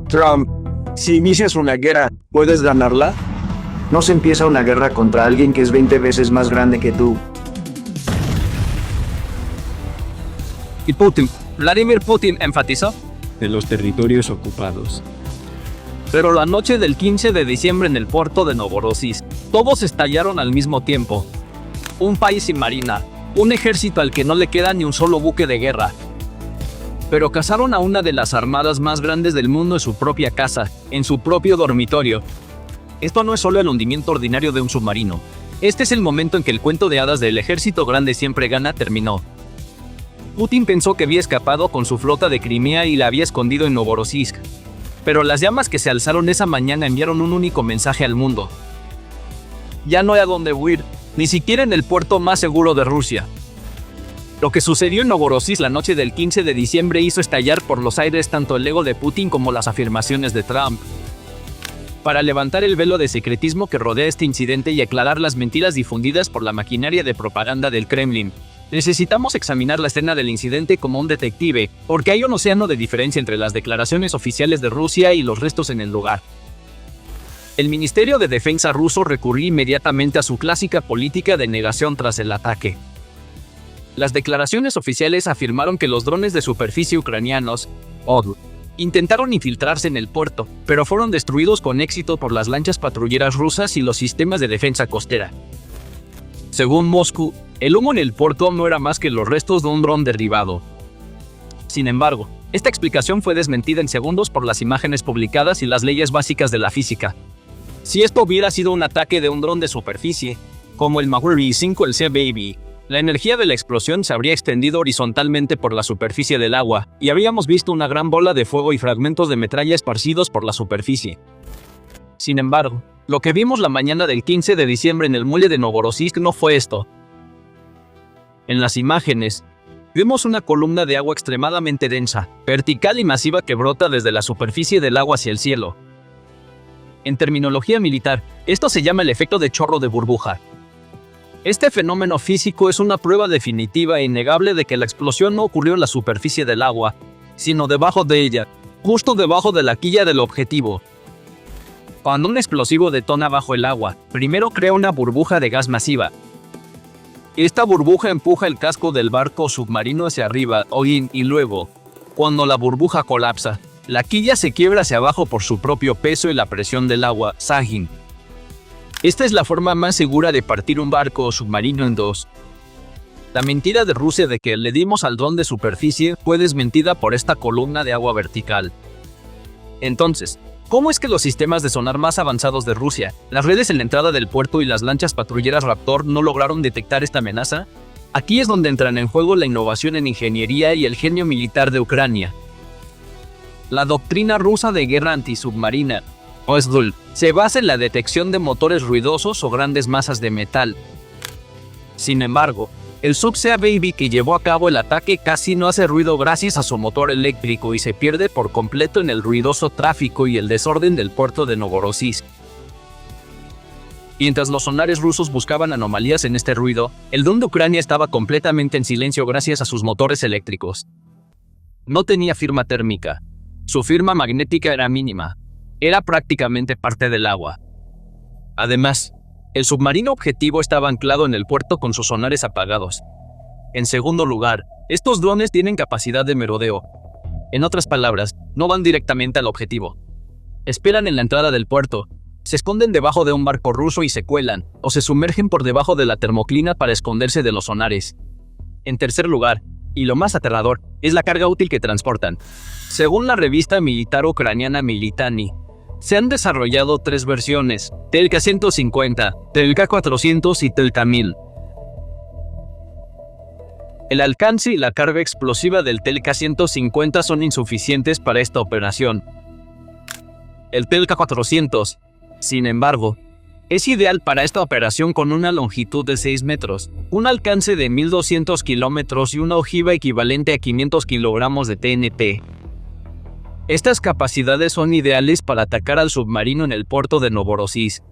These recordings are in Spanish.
Trump, si inicias una guerra, ¿puedes ganarla? No se empieza una guerra contra alguien que es 20 veces más grande que tú. Y Putin, Vladimir Putin enfatizó. De los territorios ocupados. Pero la noche del 15 de diciembre en el puerto de Novorossiysk, todos estallaron al mismo tiempo. Un país sin marina, un ejército al que no le queda ni un solo buque de guerra. Pero cazaron a una de las armadas más grandes del mundo en su propia casa, en su propio dormitorio. Esto no es solo el hundimiento ordinario de un submarino. Este es el momento en que el cuento de hadas del ejército grande siempre gana terminó. Putin pensó que había escapado con su flota de Crimea y la había escondido en Novorossiysk. Pero las llamas que se alzaron esa mañana enviaron un único mensaje al mundo. Ya no hay a dónde huir, ni siquiera en el puerto más seguro de Rusia. Lo que sucedió en Novorossiysk la noche del 15 de diciembre hizo estallar por los aires tanto el ego de Putin como las afirmaciones de Trump. Para levantar el velo de secretismo que rodea este incidente y aclarar las mentiras difundidas por la maquinaria de propaganda del Kremlin, necesitamos examinar la escena del incidente como un detective, porque hay un océano de diferencia entre las declaraciones oficiales de Rusia y los restos en el lugar. El Ministerio de Defensa ruso recurrió inmediatamente a su clásica política de negación tras el ataque. Las declaraciones oficiales afirmaron que los drones de superficie ucranianos, OD, intentaron infiltrarse en el puerto, pero fueron destruidos con éxito por las lanchas patrulleras rusas y los sistemas de defensa costera. Según Moscú, el humo en el puerto no era más que los restos de un dron derribado. Sin embargo, esta explicación fue desmentida en segundos por las imágenes publicadas y las leyes básicas de la física. Si esto hubiera sido un ataque de un dron de superficie, como el Mavic 5 el Sea Baby, la energía de la explosión se habría extendido horizontalmente por la superficie del agua, y habríamos visto una gran bola de fuego y fragmentos de metralla esparcidos por la superficie. Sin embargo, lo que vimos la mañana del 15 de diciembre en el muelle de Novorossiysk no fue esto. En las imágenes, vemos una columna de agua extremadamente densa, vertical y masiva que brota desde la superficie del agua hacia el cielo. En terminología militar, esto se llama el efecto de chorro de burbuja. Este fenómeno físico es una prueba definitiva e innegable de que la explosión no ocurrió en la superficie del agua, sino debajo de ella, justo debajo de la quilla del objetivo. Cuando un explosivo detona bajo el agua, primero crea una burbuja de gas masiva. Esta burbuja empuja el casco del barco submarino hacia arriba, y luego, cuando la burbuja colapsa, la quilla se quiebra hacia abajo por su propio peso y la presión del agua, sagging. Esta es la forma más segura de partir un barco submarino en dos. La mentira de Rusia de que le dimos al dron de superficie fue desmentida por esta columna de agua vertical. Entonces, ¿cómo es que los sistemas de sonar más avanzados de Rusia, las redes en la entrada del puerto y las lanchas patrulleras Raptor no lograron detectar esta amenaza? Aquí es donde entran en juego la innovación en ingeniería y el genio militar de Ucrania. La doctrina rusa de guerra antisubmarina, OSDUL, se basa en la detección de motores ruidosos o grandes masas de metal. Sin embargo, el Sea Baby que llevó a cabo el ataque casi no hace ruido gracias a su motor eléctrico y se pierde por completo en el ruidoso tráfico y el desorden del puerto de Novorossiysk. Mientras los sonares rusos buscaban anomalías en este ruido, el dron de Ucrania estaba completamente en silencio gracias a sus motores eléctricos. No tenía firma térmica. Su firma magnética era mínima. Era prácticamente parte del agua. Además, el submarino objetivo estaba anclado en el puerto con sus sonares apagados. En segundo lugar, estos drones tienen capacidad de merodeo. En otras palabras, no van directamente al objetivo. Esperan en la entrada del puerto, se esconden debajo de un barco ruso y se cuelan, o se sumergen por debajo de la termoclina para esconderse de los sonares. En tercer lugar, y lo más aterrador, es la carga útil que transportan. Según la revista militar ucraniana Militani, se han desarrollado tres versiones, Telka 150, Telka 400 y Telka 1000. El alcance y la carga explosiva del Telka 150 son insuficientes para esta operación. El Telka 400, sin embargo, es ideal para esta operación con una longitud de 6 metros, un alcance de 1200 kilómetros y una ojiva equivalente a 500 kilogramos de TNT. Estas capacidades son ideales para atacar al submarino en el puerto de Novorossiysk.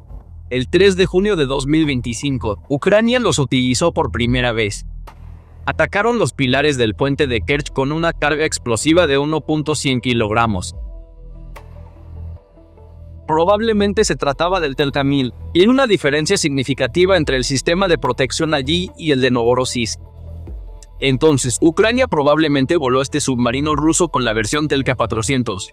El 3 de junio de 2025, Ucrania los utilizó por primera vez. Atacaron los pilares del puente de Kerch con una carga explosiva de 1.100 kilogramos. Probablemente se trataba del Telka-1000, y hay una diferencia significativa entre el sistema de protección allí y el de Novorossiysk. Entonces, Ucrania probablemente voló este submarino ruso con la versión Telka-400.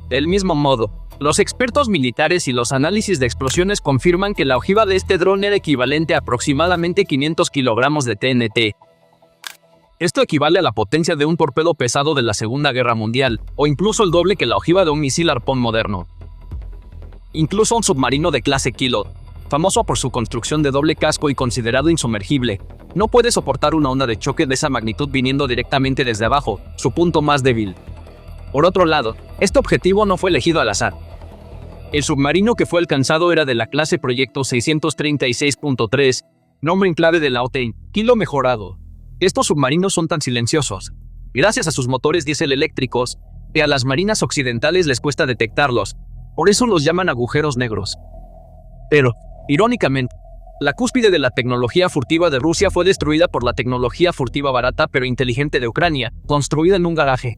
Del mismo modo, los expertos militares y los análisis de explosiones confirman que la ojiva de este dron era equivalente a aproximadamente 500 kilogramos de TNT. Esto equivale a la potencia de un torpedo pesado de la Segunda Guerra Mundial, o incluso el doble que la ojiva de un misil arpón moderno. Incluso un submarino de clase Kilo, famoso por su construcción de doble casco y considerado insumergible, no puede soportar una onda de choque de esa magnitud viniendo directamente desde abajo, su punto más débil. Por otro lado, este objetivo no fue elegido al azar. El submarino que fue alcanzado era de la clase Proyecto 636.3, nombre en clave de la OTAN, Kilo mejorado. Estos submarinos son tan silenciosos, gracias a sus motores diésel eléctricos, que a las marinas occidentales les cuesta detectarlos. Por eso los llaman agujeros negros. Pero, irónicamente, la cúspide de la tecnología furtiva de Rusia fue destruida por la tecnología furtiva barata pero inteligente de Ucrania, construida en un garaje.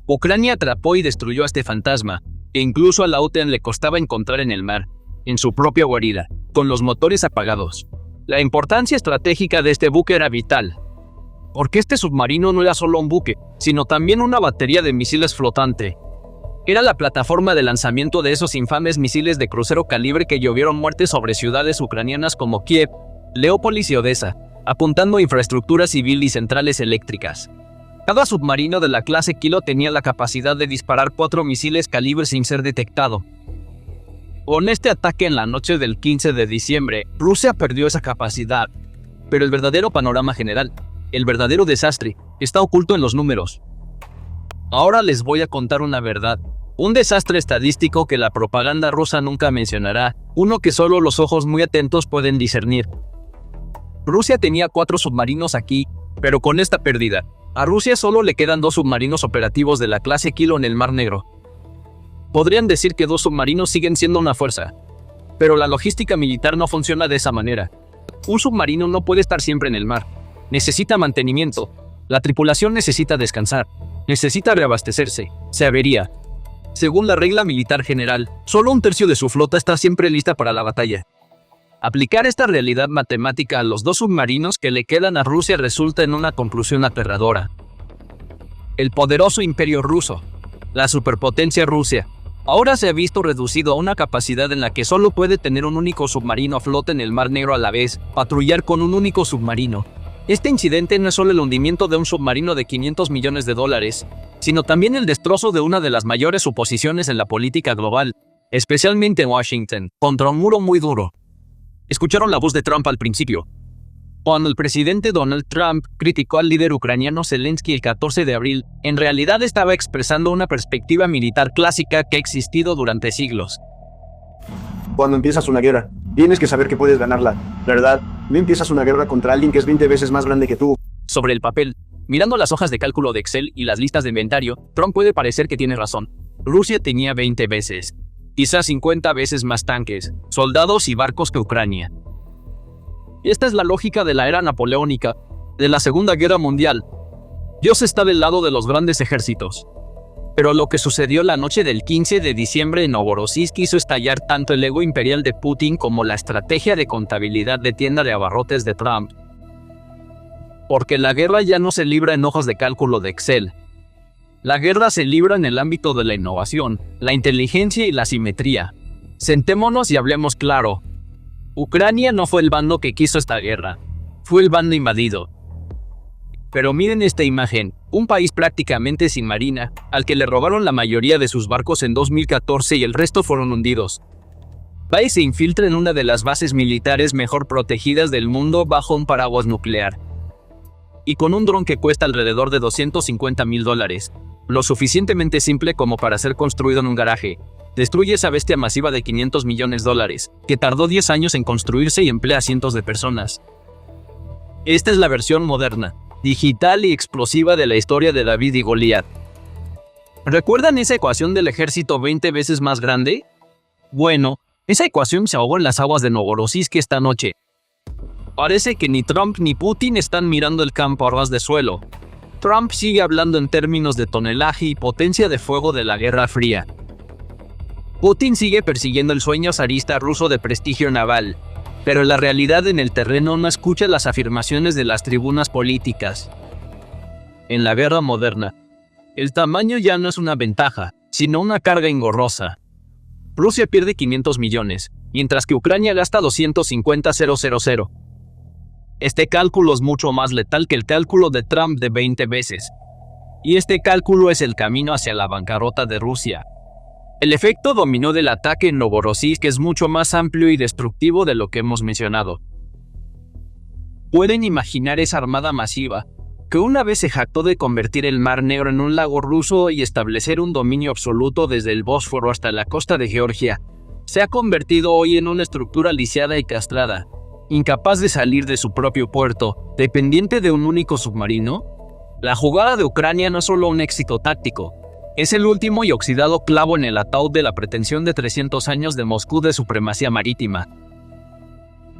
Ucrania atrapó y destruyó a este fantasma, e incluso a la OTAN le costaba encontrar en el mar, en su propia guarida, con los motores apagados. La importancia estratégica de este buque era vital, porque este submarino no era solo un buque, sino también una batería de misiles flotante. Era la plataforma de lanzamiento de esos infames misiles de crucero calibre que llovieron muertes sobre ciudades ucranianas como Kiev, Leópolis y Odessa, apuntando a infraestructura civil y centrales eléctricas. Cada submarino de la clase Kilo tenía la capacidad de disparar 4 misiles calibre sin ser detectado. Con este ataque en la noche del 15 de diciembre, Rusia perdió esa capacidad. Pero el verdadero panorama general, el verdadero desastre, está oculto en los números. Ahora les voy a contar una verdad. Un desastre estadístico que la propaganda rusa nunca mencionará, uno que solo los ojos muy atentos pueden discernir. Rusia tenía 4 submarinos aquí, pero con esta pérdida, a Rusia solo le quedan 2 submarinos operativos de la clase Kilo en el Mar Negro. Podrían decir que 2 submarinos siguen siendo una fuerza, pero la logística militar no funciona de esa manera. Un submarino no puede estar siempre en el mar. Necesita mantenimiento. La tripulación necesita descansar. Necesita reabastecerse. Se avería. Según la regla militar general, solo 1/3 de su flota está siempre lista para la batalla. Aplicar esta realidad matemática a los 2 submarinos que le quedan a Rusia resulta en una conclusión aterradora. El poderoso imperio ruso, la superpotencia Rusia, ahora se ha visto reducido a una capacidad en la que solo puede tener un único submarino a flote en el Mar Negro a la vez, patrullar con un único submarino. Este incidente no es solo el hundimiento de un submarino de $500 millones, sino también el destrozo de una de las mayores suposiciones en la política global, especialmente en Washington, contra un muro muy duro. Escucharon la voz de Trump al principio. Cuando el presidente Donald Trump criticó al líder ucraniano Zelensky el 14 de abril, en realidad estaba expresando una perspectiva militar clásica que ha existido durante siglos. Cuando empiezas una guerra, tienes que saber que puedes ganarla, ¿verdad? No empiezas una guerra contra alguien que es 20 veces más grande que tú. Sobre el papel, mirando las hojas de cálculo de Excel y las listas de inventario, Trump puede parecer que tiene razón. Rusia tenía 20 veces, quizás 50 veces más tanques, soldados y barcos que Ucrania. Esta es la lógica de la era napoleónica, de la Segunda Guerra Mundial. Dios está del lado de los grandes ejércitos. Pero lo que sucedió la noche del 15 de diciembre en Novorossiysk hizo estallar tanto el ego imperial de Putin como la estrategia de contabilidad de tienda de abarrotes de Trump. Porque la guerra ya no se libra en hojas de cálculo de Excel. La guerra se libra en el ámbito de la innovación, la inteligencia y la simetría. Sentémonos y hablemos claro. Ucrania no fue el bando que quiso esta guerra. Fue el bando invadido. Pero miren esta imagen, un país prácticamente sin marina, al que le robaron la mayoría de sus barcos en 2014 y el resto fueron hundidos. Va y se infiltra en una de las bases militares mejor protegidas del mundo bajo un paraguas nuclear. Y con un dron que cuesta alrededor de $250,000, lo suficientemente simple como para ser construido en un garaje, destruye esa bestia masiva de $500 millones, que tardó 10 años en construirse y emplea a cientos de personas. Esta es la versión moderna, digital y explosiva de la historia de David y Goliat. ¿Recuerdan esa ecuación del ejército 20 veces más grande? Bueno, esa ecuación se ahogó en las aguas de Novorossiysk esta noche. Parece que ni Trump ni Putin están mirando el campo a ras de suelo. Trump sigue hablando en términos de tonelaje y potencia de fuego de la Guerra Fría. Putin sigue persiguiendo el sueño zarista ruso de prestigio naval, pero la realidad en el terreno no escucha las afirmaciones de las tribunas políticas. En la guerra moderna, el tamaño ya no es una ventaja, sino una carga engorrosa. Rusia pierde 500 millones, mientras que Ucrania gasta 250.000. Este cálculo es mucho más letal que el cálculo de Trump de 20 veces. Y este cálculo es el camino hacia la bancarrota de Rusia. El efecto dominó del ataque en Novorossiysk es mucho más amplio y destructivo de lo que hemos mencionado. Pueden imaginar esa armada masiva, que una vez se jactó de convertir el Mar Negro en un lago ruso y establecer un dominio absoluto desde el Bósforo hasta la costa de Georgia, se ha convertido hoy en una estructura lisiada y castrada, incapaz de salir de su propio puerto, dependiente de un único submarino. La jugada de Ucrania no es solo un éxito táctico, es el último y oxidado clavo en el ataúd de la pretensión de 300 años de Moscú de supremacía marítima.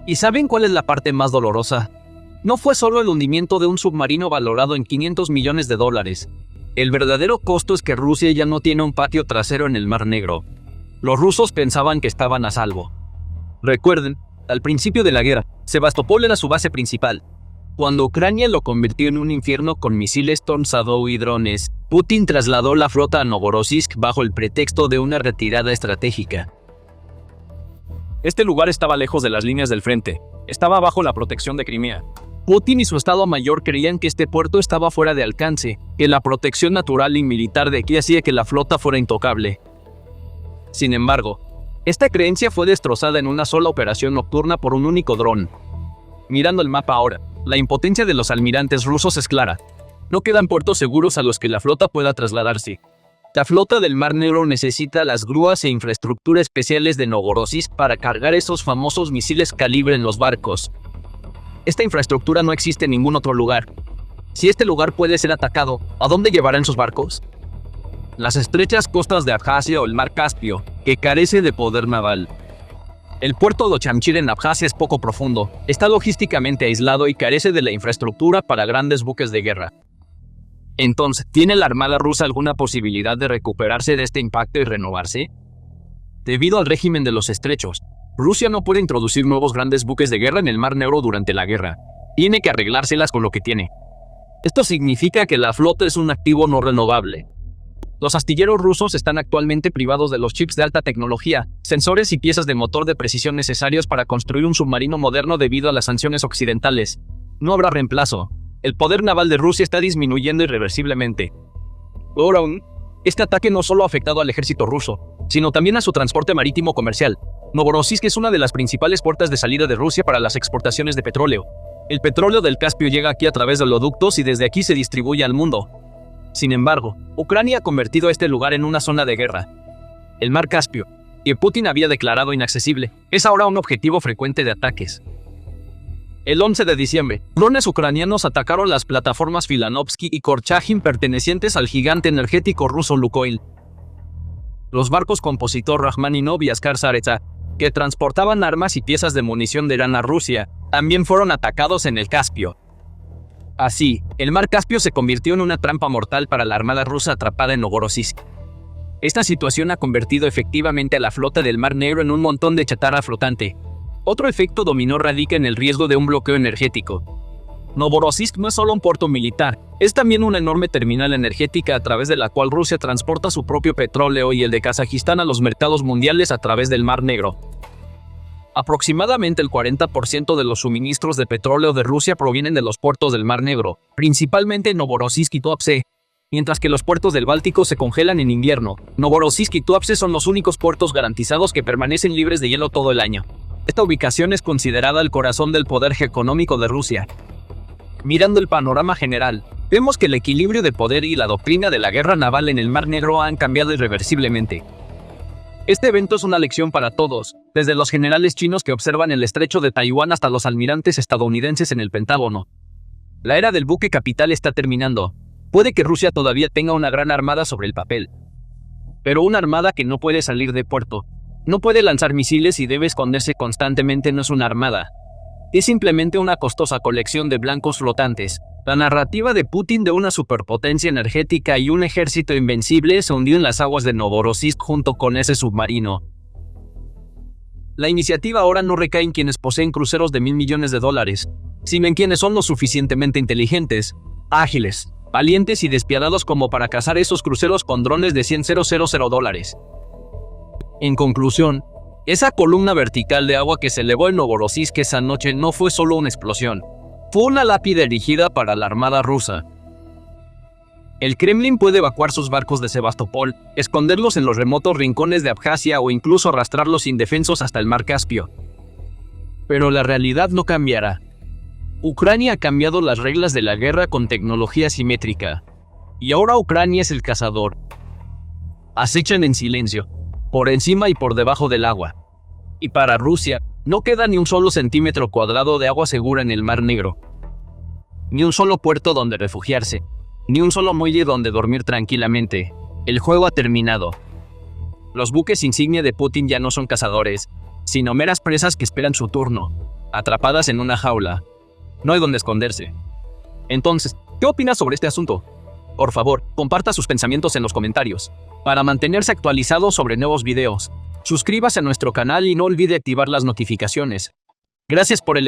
¿Y saben cuál es la parte más dolorosa? No fue solo el hundimiento de un submarino valorado en $500 millones. El verdadero costo es que Rusia ya no tiene un patio trasero en el Mar Negro. Los rusos pensaban que estaban a salvo. Recuerden, al principio de la guerra, Sebastopol era su base principal. Cuando Ucrania lo convirtió en un infierno con misiles Storm Shadow y drones, Putin trasladó la flota a Novorossiysk bajo el pretexto de una retirada estratégica. Este lugar estaba lejos de las líneas del frente, estaba bajo la protección de Crimea. Putin y su Estado Mayor creían que este puerto estaba fuera de alcance, que la protección natural y militar de aquí hacía que la flota fuera intocable. Sin embargo, esta creencia fue destrozada en una sola operación nocturna por un único dron. Mirando el mapa ahora, la impotencia de los almirantes rusos es clara. No quedan puertos seguros a los que la flota pueda trasladarse. La flota del Mar Negro necesita las grúas e infraestructura especiales de Novorossiysk para cargar esos famosos misiles calibre en los barcos. Esta infraestructura no existe en ningún otro lugar. Si este lugar puede ser atacado, ¿a dónde llevarán sus barcos? Las estrechas costas de Abjasia o el Mar Caspio, que carece de poder naval. El puerto de Ochamchir en Abjasia es poco profundo, está logísticamente aislado y carece de la infraestructura para grandes buques de guerra. Entonces, ¿tiene la Armada rusa alguna posibilidad de recuperarse de este impacto y renovarse? Debido al régimen de los estrechos, Rusia no puede introducir nuevos grandes buques de guerra en el Mar Negro durante la guerra. Tiene que arreglárselas con lo que tiene. Esto significa que la flota es un activo no renovable. Los astilleros rusos están actualmente privados de los chips de alta tecnología, sensores y piezas de motor de precisión necesarios para construir un submarino moderno debido a las sanciones occidentales. No habrá reemplazo. El poder naval de Rusia está disminuyendo irreversiblemente. Peor aún, este ataque no solo ha afectado al ejército ruso, sino también a su transporte marítimo comercial. Novorossiysk es una de las principales puertas de salida de Rusia para las exportaciones de petróleo. El petróleo del Caspio llega aquí a través de oleoductos y desde aquí se distribuye al mundo. Sin embargo, Ucrania ha convertido este lugar en una zona de guerra. El Mar Caspio, que Putin había declarado inaccesible, es ahora un objetivo frecuente de ataques. El 11 de diciembre, drones ucranianos atacaron las plataformas Filanovsky y Korchagin pertenecientes al gigante energético ruso Lukoil. Los barcos compositor Rachmaninov y Askar Zareza, que transportaban armas y piezas de munición de Irán a Rusia, también fueron atacados en el Caspio. Así, el Mar Caspio se convirtió en una trampa mortal para la armada rusa atrapada en Novorossiysk. Esta situación ha convertido efectivamente a la flota del Mar Negro en un montón de chatarra flotante. Otro efecto dominó radica en el riesgo de un bloqueo energético. Novorossiysk no es solo un puerto militar, es también una enorme terminal energética a través de la cual Rusia transporta su propio petróleo y el de Kazajistán a los mercados mundiales a través del Mar Negro. Aproximadamente el 40% de los suministros de petróleo de Rusia provienen de los puertos del Mar Negro, principalmente Novorossiysk y Tuapse, mientras que los puertos del Báltico se congelan en invierno. Novorossiysk y Tuapse son los únicos puertos garantizados que permanecen libres de hielo todo el año. Esta ubicación es considerada el corazón del poder geoeconómico de Rusia. Mirando el panorama general, vemos que el equilibrio de poder y la doctrina de la guerra naval en el Mar Negro han cambiado irreversiblemente. Este evento es una lección para todos, desde los generales chinos que observan el estrecho de Taiwán hasta los almirantes estadounidenses en el Pentágono. La era del buque capital está terminando. Puede que Rusia todavía tenga una gran armada sobre el papel, pero una armada que no puede salir de puerto, no puede lanzar misiles y debe esconderse constantemente no es una armada. Es simplemente una costosa colección de blancos flotantes, La narrativa de Putin de una superpotencia energética y un ejército invencible se hundió en las aguas de Novorossiysk junto con ese submarino. La iniciativa ahora no recae en quienes poseen cruceros de $1.000 millones, sino en quienes son lo suficientemente inteligentes, ágiles, valientes y despiadados como para cazar esos cruceros con drones de $100,000. En conclusión, esa columna vertical de agua que se elevó en Novorossiysk esa noche no fue solo una explosión, fue una lápida erigida para la armada rusa. El Kremlin puede evacuar sus barcos de Sebastopol, esconderlos en los remotos rincones de Abjasia o incluso arrastrarlos indefensos hasta el mar Caspio. Pero la realidad no cambiará. Ucrania ha cambiado las reglas de la guerra con tecnología simétrica. Y ahora Ucrania es el cazador. Acechan en silencio, por encima y por debajo del agua. Y para Rusia, no queda ni un solo centímetro cuadrado de agua segura en el Mar Negro. Ni un solo puerto donde refugiarse. Ni un solo muelle donde dormir tranquilamente. El juego ha terminado. Los buques insignia de Putin ya no son cazadores, sino meras presas que esperan su turno, atrapadas en una jaula. No hay donde esconderse. Entonces, ¿qué opinas sobre este asunto? Por favor, comparta sus pensamientos en los comentarios. Para mantenerse actualizado sobre nuevos videos, suscríbase a nuestro canal y no olvide activar las notificaciones. Gracias por elegir.